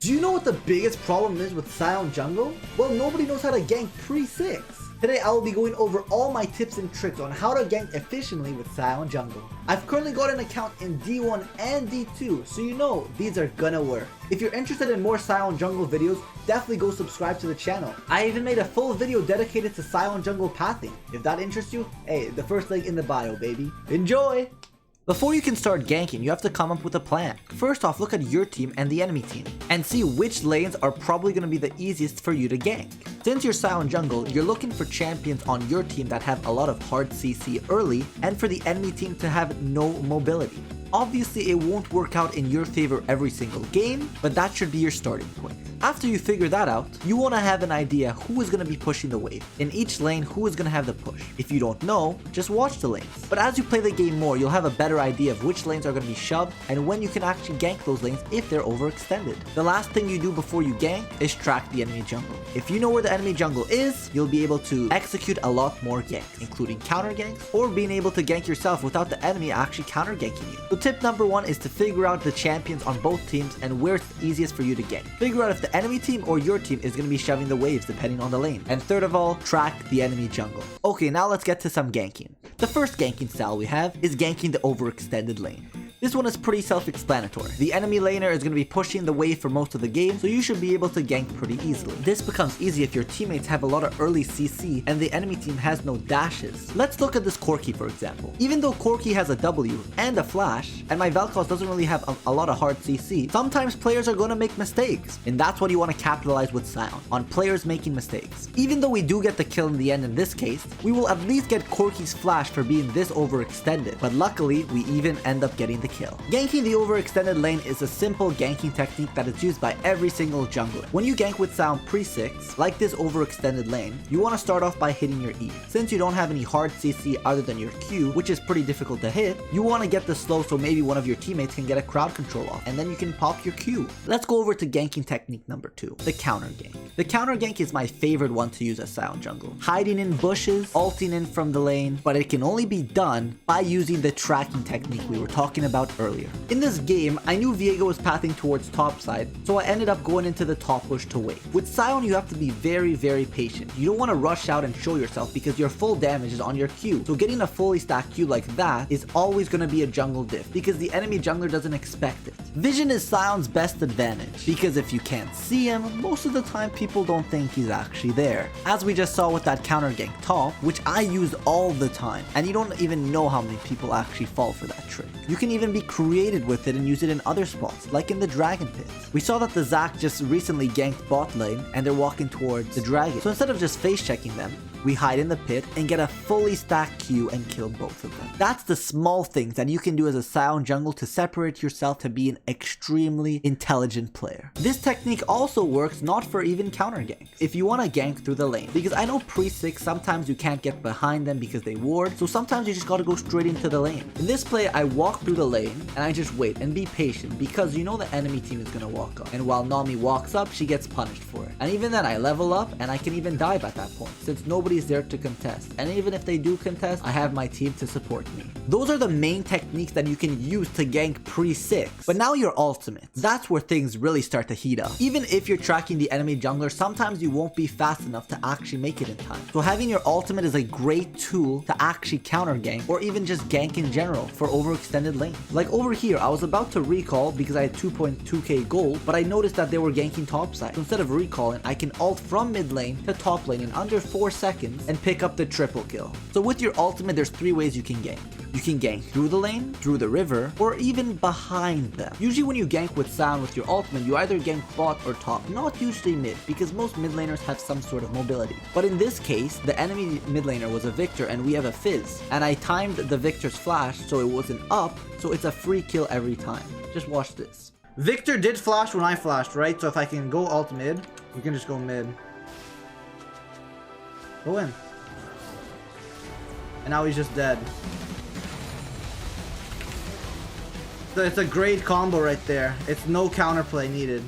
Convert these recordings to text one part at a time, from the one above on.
Do you know what the biggest problem is with Sion jungle? Well, nobody knows how to gank pre-6. Today I will be going over all my tips and tricks on how to gank efficiently with Sion jungle. I've currently got an account in D1 and D2, so you know these are gonna work. If you're interested in more Sion jungle videos, definitely go subscribe to the channel. I even made a full video dedicated to Sion jungle pathing. If that interests you, hey, the first link in the bio, baby. Enjoy! Before you can start ganking, you have to come up with a plan. First off, look at your team and the enemy team, and see which lanes are probably going to be the easiest for you to gank. Since you're Sion jungle, you're looking for champions on your team that have a lot of hard CC early, and for the enemy team to have no mobility. Obviously, it won't work out in your favor every single game, but that should be your starting point. After you figure that out, you want to have an idea who is going to be pushing the wave. In each lane, who is going to have the push. If you don't know, just watch the lanes. But as you play the game more, you'll have a better idea of which lanes are going to be shoved and when you can actually gank those lanes if they're overextended. The last thing you do before you gank is track the enemy jungle. If you know where the enemy jungle is, you'll be able to execute a lot more ganks, including counter ganks or being able to gank yourself without the enemy actually counter ganking you. So tip number 1 is to figure out the champions on both teams and where it's easiest for you to gank. Figure out if the enemy team or your team is going to be shoving the waves depending on the lane. And third of all, track the enemy jungle. Okay, now let's get to some ganking. The first ganking style we have is ganking the overextended lane. This one is pretty self-explanatory. The enemy laner is going to be pushing the wave for most of the game, so you should be able to gank pretty easily. This becomes easy if your teammates have a lot of early CC and the enemy team has no dashes. Let's look at this Corki for example. Even though Corki has a W and a flash, and my Vel'Koz doesn't really have a lot of hard CC, sometimes players are going to make mistakes. And that's what you want to capitalize with Sion, on players making mistakes. Even though we do get the kill in the end in this case, we will at least get Corki's flash for being this overextended. But luckily, we even end up getting the kill. Ganking the overextended lane is a simple ganking technique that is used by every single jungler. When you gank with Sion pre-6, like this overextended lane, you want to start off by hitting your E. Since you don't have any hard CC other than your Q, which is pretty difficult to hit, you want to get the slow so maybe one of your teammates can get a crowd control off, and then you can pop your Q. Let's go over to ganking technique number 2, the counter gank. The counter gank is my favorite one to use as Sion jungle. Hiding in bushes, ulting in from the lane, but it can only be done by using the tracking technique we were talking about earlier. In this game, I knew Viego was pathing towards top side, so I ended up going into the top bush to wait. With Sion, you have to be very patient. You don't want to rush out and show yourself because your full damage is on your Q. So getting a fully stacked Q like that is always going to be a jungle diff because the enemy jungler doesn't expect it. Vision is Sion's best advantage because if you can't see him, most of the time people don't think he's actually there. As we just saw with that counter gank top, which I used all the time, and you don't even know how many people actually fall for that trick. You can even be creative with it and use it in other spots, like in the dragon pits. We saw that the Zac just recently ganked bot lane and they're walking towards the dragon. So instead of just face checking them, we hide in the pit and get a fully stacked Q and kill both of them. That's the small things that you can do as a Sion jungle to separate yourself to be an extremely intelligent player. This technique also works not for even counter ganks. If you want to gank through the lane, because I know pre-6 sometimes you can't get behind them because they ward, so sometimes you just gotta go straight into the lane. In this play, I walk through the lane and I just wait and be patient because you know the enemy team is gonna walk up. And while Nami walks up, she gets punished for it. And even then, I level up and I can even dive at that point since nobody's there to contest. And even if they do contest, I have my team to support me. Those are the main techniques that you can use to gank pre-6. But now your ultimate. That's where things really start to heat up. Even if you're tracking the enemy jungler, sometimes you won't be fast enough to actually make it in time. So having your ultimate is a great tool to actually counter gank or even just gank in general for overextended lanes. Like over here, I was about to recall because I had 2.2k gold, but I noticed that they were ganking topside. So instead of recalling, I can ult from mid lane to top lane in under 4 seconds and pick up the triple kill. So with your ultimate, there's 3 ways you can gank. You can gank through the lane, through the river, or even behind them. Usually when you gank with Sion with your ultimate, you either gank bot or top, not usually mid, because most mid laners have some sort of mobility. But in this case, the enemy mid laner was a Victor and we have a Fizz, and I timed the Victor's flash so it wasn't up, so it's a free kill every time. Just watch this. Victor did flash when I flashed, right? So if I can go ult mid, we can just go mid. Go in. And now he's just dead. So it's a great combo right there. It's no counterplay needed.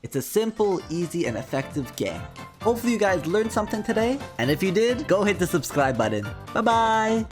It's a simple, easy, and effective gank. Hopefully you guys learned something today. And if you did, go hit the subscribe button. Bye-bye!